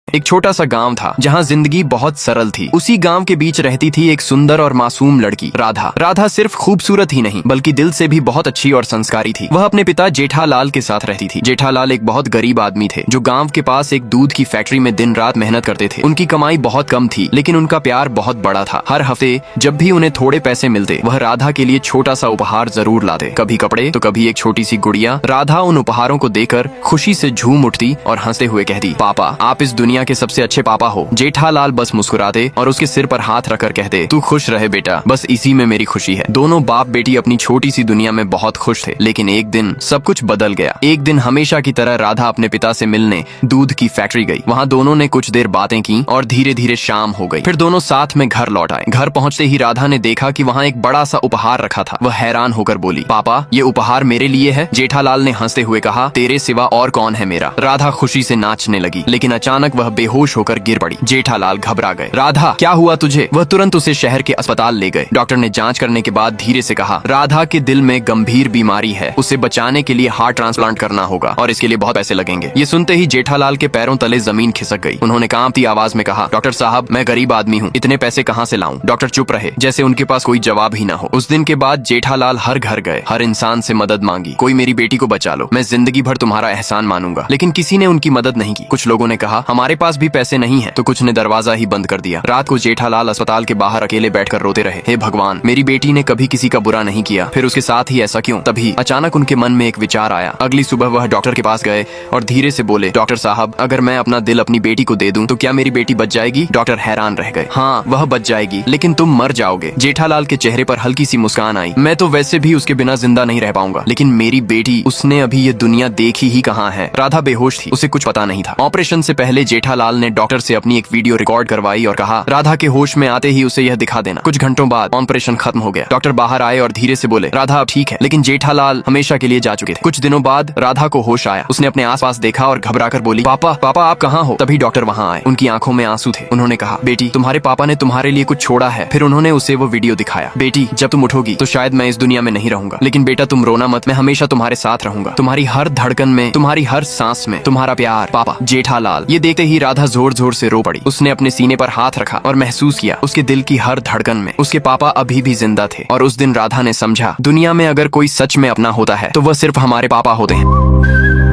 एक छोटा सा गांव था जहां जिंदगी बहुत सरल थी। उसी गांव के बीच रहती थी एक सुंदर और मासूम लड़की राधा। राधा सिर्फ खूबसूरत ही नहीं बल्कि दिल से भी बहुत अच्छी और संस्कारी थी। वह अपने पिता जेठालाल के साथ रहती थी। जेठालाल एक बहुत गरीब आदमी थे जो गांव के पास एक दूध की फैक्ट्री में दिन रात मेहनत करते थे। उनकी कमाई बहुत कम थी लेकिन उनका प्यार बहुत बड़ा था। हर हफ्ते जब भी उन्हें थोड़े पैसे मिलते वह राधा के लिए छोटा सा उपहार जरूर लाते, कभी कपड़े तो कभी एक छोटी सी गुड़िया। राधा उन उपहारों को देकर खुशी से झूम उठती और हंसते हुए कहती, पापा आप इस दुनिया के सबसे अच्छे पापा हो। जेठालाल बस मुस्कुराते और उसके सिर पर हाथ रखकर कहते, तू खुश रहे बेटा, बस इसी में मेरी खुशी है। दोनों बाप बेटी अपनी छोटी सी दुनिया में बहुत खुश थे। लेकिन एक दिन सब कुछ बदल गया। एक दिन हमेशा की तरह राधा अपने पिता से मिलने दूध की फैक्ट्री गई। वहाँ दोनों ने कुछ देर बातें की और धीरे धीरे शाम हो गई। फिर दोनों साथ में घर लौट आए। घर पहुँचते ही राधा ने देखा कि वहाँ एक बड़ा सा उपहार रखा था। वह हैरान होकर बोली, पापा ये उपहार मेरे लिए है? जेठालाल ने हंसते हुए कहा, तेरे सिवा और कौन है मेरा। राधा खुशी से नाचने लगी लेकिन अचानक वह बेहोश होकर गिर पड़ी। जेठालाल घबरा गए। राधा क्या हुआ तुझे? वह तुरंत उसे शहर के अस्पताल ले गए। डॉक्टर ने जांच करने के बाद धीरे से कहा, राधा के दिल में गंभीर बीमारी है, उसे बचाने के लिए हार्ट ट्रांसप्लांट करना होगा और इसके लिए बहुत पैसे लगेंगे। ये सुनते ही जेठालाल के पैरों तले जमीन खिसक गई। उन्होंने कांपती आवाज में कहा, डॉक्टर साहब मैं गरीब आदमी हूँ, इतने पैसे कहाँ से लाऊं? डॉक्टर चुप रहे जैसे उनके पास कोई जवाब ही न हो। उस दिन के बाद जेठालाल हर घर गए, हर इंसान से मदद मांगी, कोई मेरी बेटी को बचा लो, मैं जिंदगी भर तुम्हारा एहसान मानूंगा। लेकिन किसी ने उनकी मदद नहीं की। कुछ लोगों ने कहा हमारे पास भी पैसे नहीं है, तो कुछ ने दरवाजा ही बंद कर दिया। रात को जेठालाल अस्पताल के बाहर अकेले बैठकर रोते रहे, हे भगवान मेरी बेटी ने कभी किसी का बुरा नहीं किया, फिर उसके साथ ही ऐसा क्यों? तभी अचानक उनके मन में एक विचार आया। अगली सुबह वह डॉक्टर के पास गए और धीरे से बोले, डॉक्टर साहब अगर मैं अपना दिल अपनी बेटी को दे दूं तो क्या मेरी बेटी बच जाएगी? डॉक्टर हैरान रह गए, हाँ वह बच जाएगी लेकिन तुम मर जाओगे। जेठालाल के चेहरे पर हल्की सी मुस्कान आई, मैं तो वैसे भी उसके बिना जिंदा नहीं रह पाऊंगा, लेकिन मेरी बेटी, उसने अभी ये दुनिया देखी ही कहाँ है। राधा बेहोश थी, उसे कुछ पता नहीं था। ऑपरेशन से पहले जेठालाल ने डॉक्टर से अपनी एक वीडियो रिकॉर्ड करवाई और कहा, राधा के होश में आते ही उसे यह दिखा देना। कुछ घंटों बाद ऑपरेशन खत्म हो गया। डॉक्टर बाहर आए और धीरे से बोले, राधा अब ठीक है। लेकिन जेठालाल हमेशा के लिए जा चुके थे। कुछ दिनों बाद राधा को होश आया। उसने अपने आसपास देखा और घबराकर बोली, पापा पापा आप कहाँ हो? तभी डॉक्टर वहाँ आए। उनकी आंखों में आंसू थे। उन्होंने कहा, बेटी तुम्हारे पापा ने तुम्हारे लिए कुछ छोड़ा है। फिर उन्होंने उसे वो वीडियो दिखाया। बेटी जब तुम उठोगी तो शायद मैं इस दुनिया में नहीं रहूंगा, लेकिन बेटा तुम रोना मत, मैं हमेशा तुम्हारे साथ रहूंगा, तुम्हारी हर धड़कन में, तुम्हारी हर सांस में, तुम्हारा प्यार पापा। जेठालाल ये देखते ही राधा जोर जोर से रो पड़ी। उसने अपने सीने पर हाथ रखा और महसूस किया उसके दिल की हर धड़कन में उसके पापा अभी भी जिंदा थे। और उस दिन राधा ने समझा, दुनिया में अगर कोई सच में अपना होता है तो वह सिर्फ हमारे पापा होते हैं।